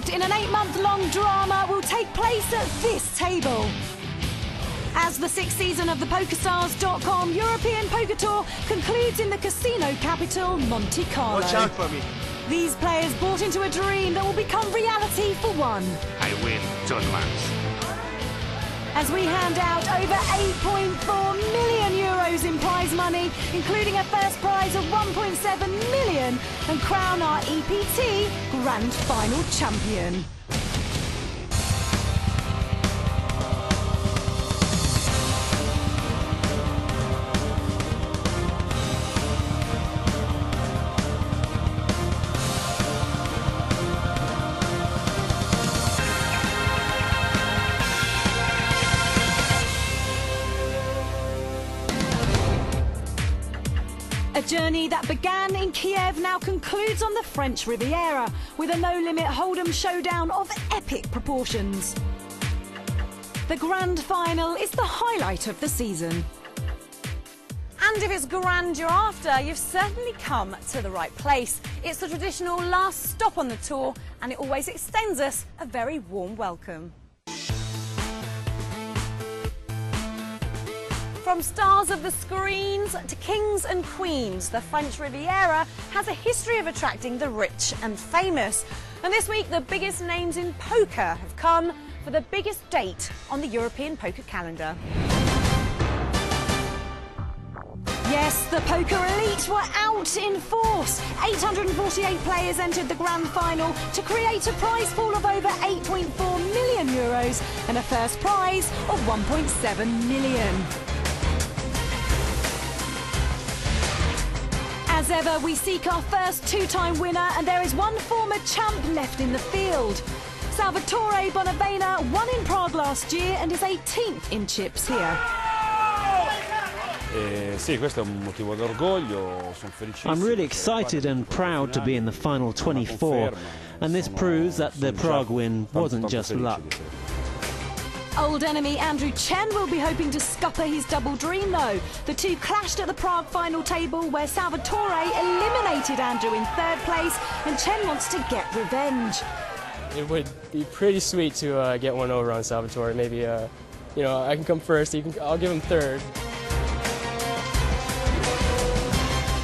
packed in an 8-month-long drama will take place at this table. As the 6th season of the PokerStars.com European Poker Tour concludes in the casino capital, Monte Carlo. Watch out for me. These players bought into a dream that will become reality for one. I win tournaments. As we hand out over 8.4 million euros in prize money, including a first prize of 1.7 million, and crown our EPT Grand Final champion. A journey that began in Kiev now concludes on the French Riviera with a no-limit Hold'em showdown of epic proportions. The Grand Final is the highlight of the season. And if it's grand you're after, you've certainly come to the right place. It's the traditional last stop on the tour, and it always extends us a very warm welcome. From stars of the screens to kings and queens, the French Riviera has a history of attracting the rich and famous. And this week, the biggest names in poker have come for the biggest date on the European poker calendar. Yes, the poker elite were out in force. 848 players entered the Grand Final to create a prize pool of over 8.4 million euros and a first prize of 1.7 million. As ever, we seek our first two-time winner, and there is one former champ left in the field. Salvatore Bonavena won in Prague last year and is 18th in chips here. I'm really excited and proud to be in the final 24, and this proves that the Prague win wasn't just luck. Old enemy Andrew Chen will be hoping to scupper his double dream though. The two clashed at the Prague final table where Salvatore eliminated Andrew in 3rd place, and Chen wants to get revenge. It would be pretty sweet to get one over on Salvatore. Maybe, you know, I can come first, I'll give him 3rd.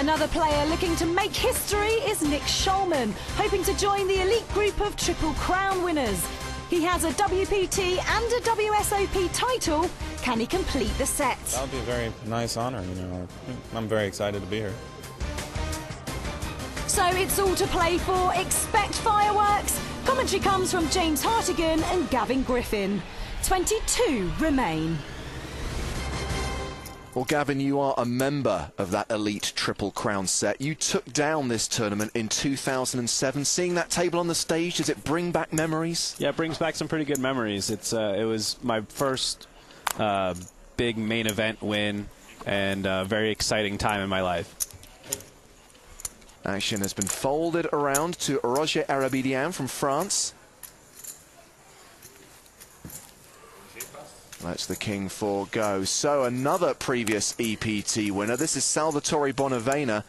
Another player looking to make history is Nick Schulman, hoping to join the elite group of Triple Crown winners. He has a WPT and a WSOP title. Can he complete the set? That would be a very nice honor, you know. I'm very excited to be here. So it's all to play for. Expect fireworks. Commentary comes from James Hartigan and Gavin Griffin. 22 remain. Well, Gavin, you are a member of that elite Triple Crown set. You took down this tournament in 2007. Seeing that table on the stage, does it bring back memories? Yeah, it brings back some pretty good memories. It was my first big main event win, and a very exciting time in my life. Action has been folded around to Roger Arabidian from France. That's the king for go. So another previous EPT winner. This is Salvatore Bonavena.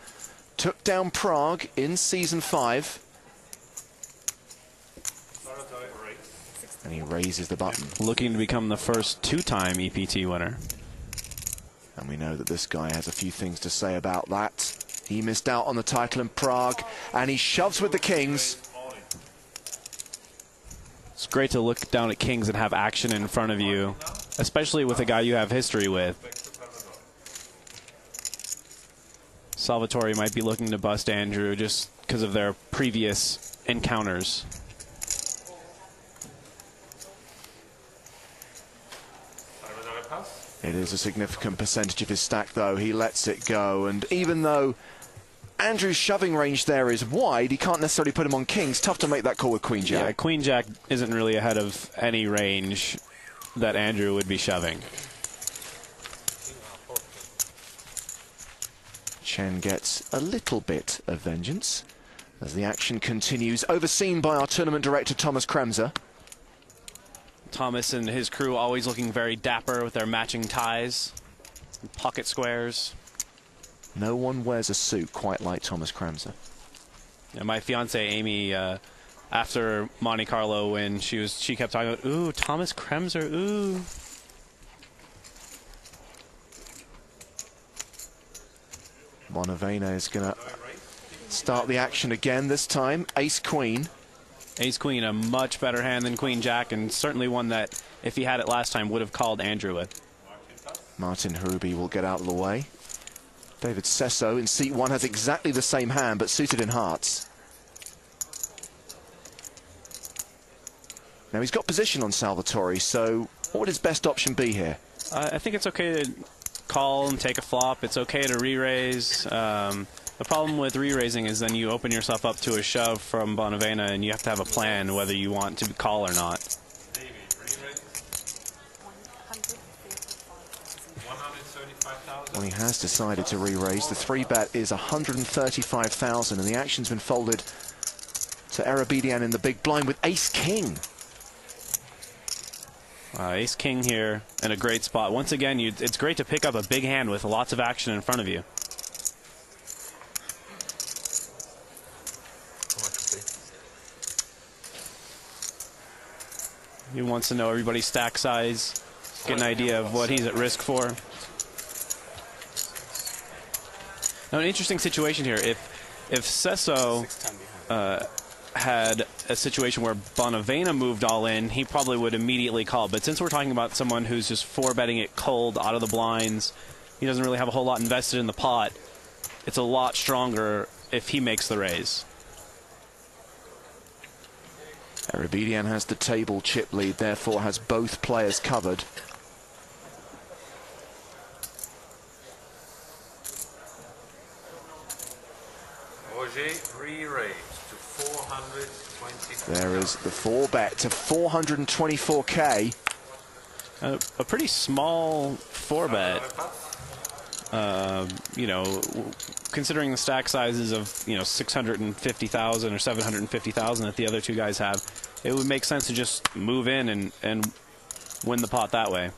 Took down Prague in season 5. And he raises the button. Looking to become the first 2-time EPT winner. And we know that this guy has a few things to say about that. He missed out on the title in Prague, and he shoves with the kings. It's great to look down at kings and have action in front of you, especially with a guy you have history with. Salvatore might be looking to bust Andrew just because of their previous encounters. It is a significant percentage of his stack, though. He lets it go, and even though Andrew's shoving range there is wide, he can't necessarily put him on kings. Tough to make that call with Queen Jack. Yeah, Queen Jack isn't really ahead of any range that Andrew would be shoving. Chen gets a little bit of vengeance as the action continues, overseen by our tournament director, Thomas Kremser. Thomas and his crew always looking very dapper with their matching ties and pocket squares. No one wears a suit quite like Thomas Kremser. Yeah, my fiancée Amy, I after Monte Carlo when she kept talking about, ooh, Thomas Kremser, ooh. Bonavena is going to start the action again this time. Ace-Queen. Ace-Queen, a much better hand than Queen-Jack, and certainly one that, if he had it last time, would have called Andrew with. Martin Hruby will get out of the way. David Sesso in seat 1 has exactly the same hand, but suited in hearts. Now, he's got position on Salvatore, so what would his best option be here? I think it's okay to call and take a flop. It's okay to re-raise. The problem with re-raising is then you open yourself up to a shove from Bonavena, and you have to have a plan whether you want to call or not. Well, he has decided to re-raise. The 3-bet is 135,000, and the action's been folded to Erebedian in the big blind with Ace-King. Ace-King here in a great spot. Once again, it's great to pick up a big hand with lots of action in front of you. He wants to know everybody's stack size, get an idea of what he's at risk for. Now, an interesting situation here. If Sesso had a situation where Bonavena moved all in, he probably would immediately call. But since we're talking about someone who's just 4-betting it cold out of the blinds, he doesn't really have a whole lot invested in the pot. It's a lot stronger if he makes the raise. Erebedian has the table chip lead, therefore has both players covered. Re-raise to 420. There is the 4-bet to 424k. A pretty small 4-bet. You know, considering the stack sizes of, you know, 650,000 or 750,000 that the other two guys have, it would make sense to just move in and win the pot that way.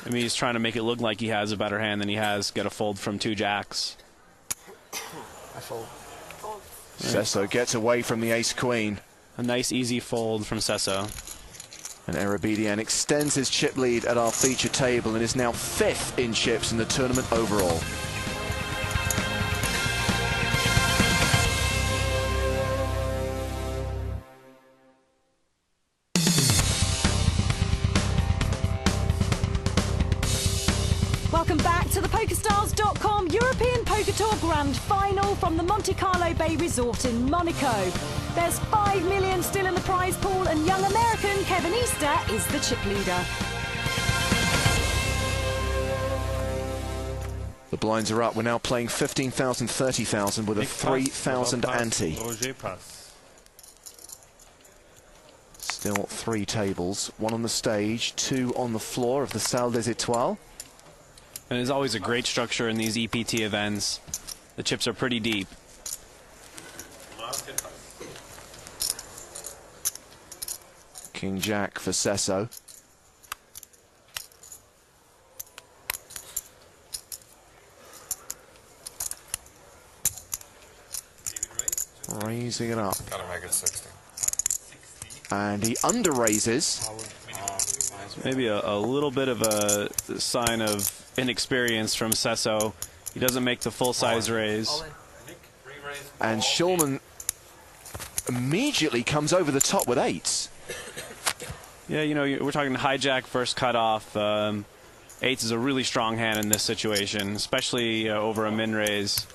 I mean, he's trying to make it look like he has a better hand than he has. Get a fold from 2 jacks. I fold. Sesso gets away from the Ace-Queen. A nice, easy fold from Sesso. And Erebedian extends his chip lead at our feature table and is now 5th in chips in the tournament overall. Welcome back to the PokerStars.com European Poker Tour Grand Final from the Monte Carlo Bay Resort in Monaco. There's 5 million still in the prize pool, and young American Kevin Easter is the chip leader. The blinds are up. We're now playing 15,000, 30,000 with a 3,000 ante. Still 3 tables, 1 on the stage, 2 on the floor of the Salle des Etoiles. And there's always a great structure in these EPT events. The chips are pretty deep. King Jack for Sesso. Raising it up. Gotta make it 60. And he under raises. Maybe a little bit of a sign of inexperience from Sesso. He doesn't make the full-size raise. And Shulman immediately comes over the top with 8s. Yeah, you know, we're talking hijack first cutoff. 8s is a really strong hand in this situation, especially over a min raise.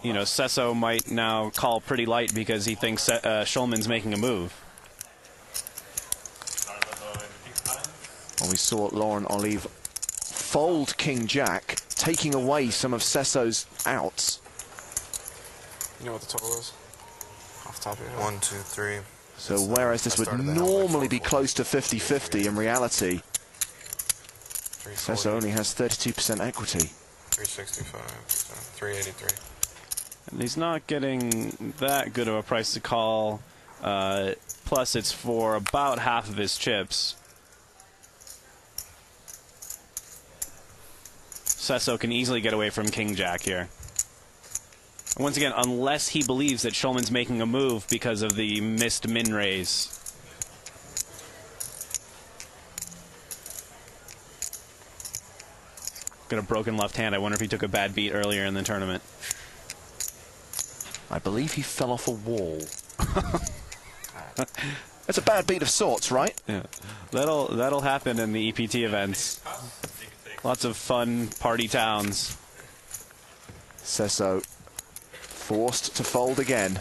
You know, Sesso might now call pretty light because he thinks Shulman's making a move. Well, we saw Laurent Olive fold King Jack, taking away some of Sesso's outs. You know what the total is? Off the top of your head? 1, 2, 3. So whereas this would normally be close to 50-50, in reality, Sesso only has 32% equity. 365, 383. And he's not getting that good of a price to call. Plus, it's for about half of his chips. Sesso can easily get away from King Jack here. Once again, unless he believes that Shulman's making a move because of the missed min raise. Got a broken left hand. I wonder if he took a bad beat earlier in the tournament. I believe he fell off a wall. That's a bad beat of sorts, right? Yeah, that'll happen in the EPT events. Lots of fun party towns. Sesso forced to fold again.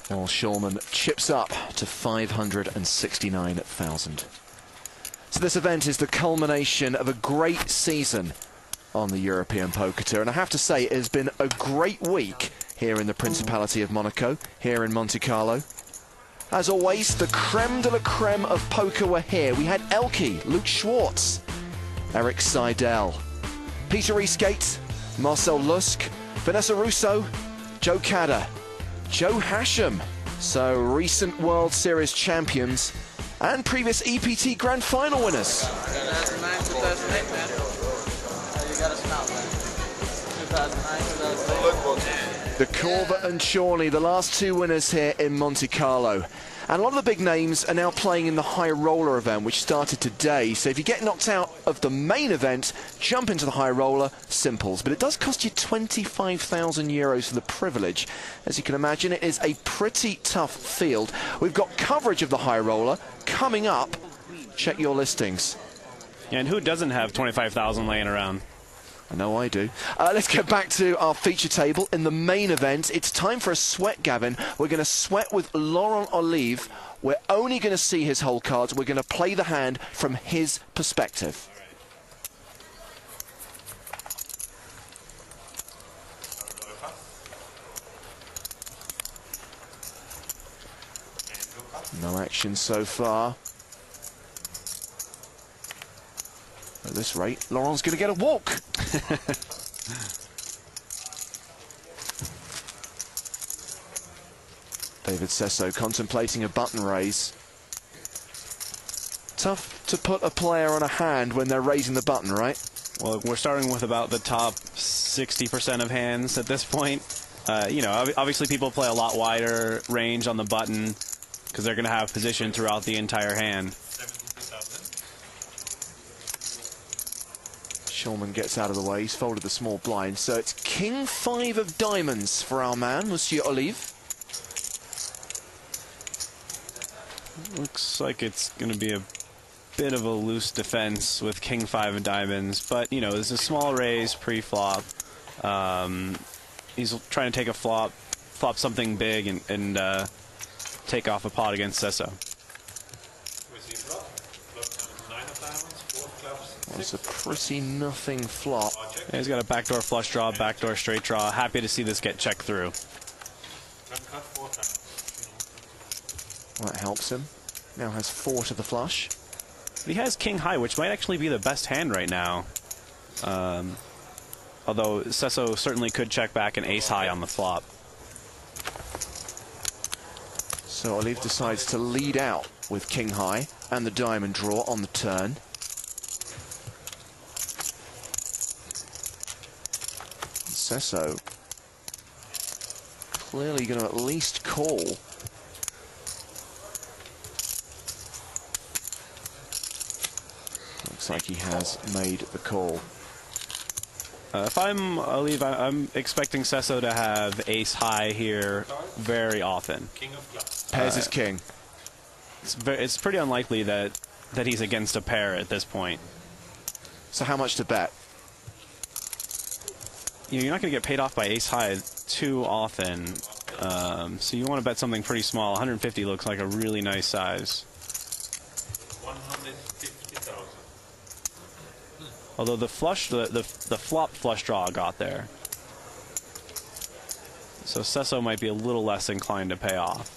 While Shulman chips up to 569,000. So this event is the culmination of a great season on the European Poker Tour. And I have to say, it has been a great week here in the Principality of Monaco, here in Monte Carlo. As always, the creme de la creme of poker were here. We had Elke, Luke Schwartz, Eric Seidel, Peter Eastgate, Marcel Lusk, Vanessa Russo, Joe Cadder, Joe Hashem. So recent World Series champions and previous EPT Grand Final winners. 2009, 2008, man. You got us now, man. 2009, 2008. The Corva and Chorley, the last two winners here in Monte Carlo. And a lot of the big names are now playing in the high roller event, which started today. So if you get knocked out of the main event, jump into the high roller, simples. But it does cost you 25,000 euros for the privilege. As you can imagine, it is a pretty tough field. We've got coverage of the high roller coming up. Check your listings. Yeah, and who doesn't have 25,000 laying around? I know I do. Let's get back to our feature table. In the main event, it's time for a sweat, Gavin. We're going to sweat with Laurent Olive. We're only going to see his whole cards. We're going to play the hand from his perspective. No action so far. At this rate, Laurent's going to get a walk. David Sesso contemplating a button raise. Tough to put a player on a hand when they're raising the button, right? Well, we're starting with about the top 60% of hands at this point. You know, obviously people play a lot wider range on the button because they're going to have position throughout the entire hand. Shulman gets out of the way. He's folded the small blind. So it's King 5 of diamonds for our man, Monsieur Olive. Looks like it's going to be a bit of a loose defense with King 5 of diamonds. But, you know, there's a small raise pre-flop. He's trying to take a flop something big and take off a pot against Sesso. It's a pretty nothing flop. Yeah, he's got a backdoor flush draw, backdoor straight draw. Happy to see this get checked through. That helps him. Now has 4 to the flush. He has King High, which might actually be the best hand right now. Although Sesso certainly could check back an Ace High on the flop. So Olive decides to lead out with King High and the diamond draw on the turn. Sesso clearly going to at least call. Looks like he has made the call. If I'm Olive, I'm expecting Sesso to have Ace High here very often. Pairs is king. It's pretty unlikely that he's against a pair at this point. So how much to bet? You know, you're not going to get paid off by Ace High too often, so you want to bet something pretty small. 150 looks like a really nice size. 150,000. Although the flush, the flop flush draw got there, so Sesso might be a little less inclined to pay off.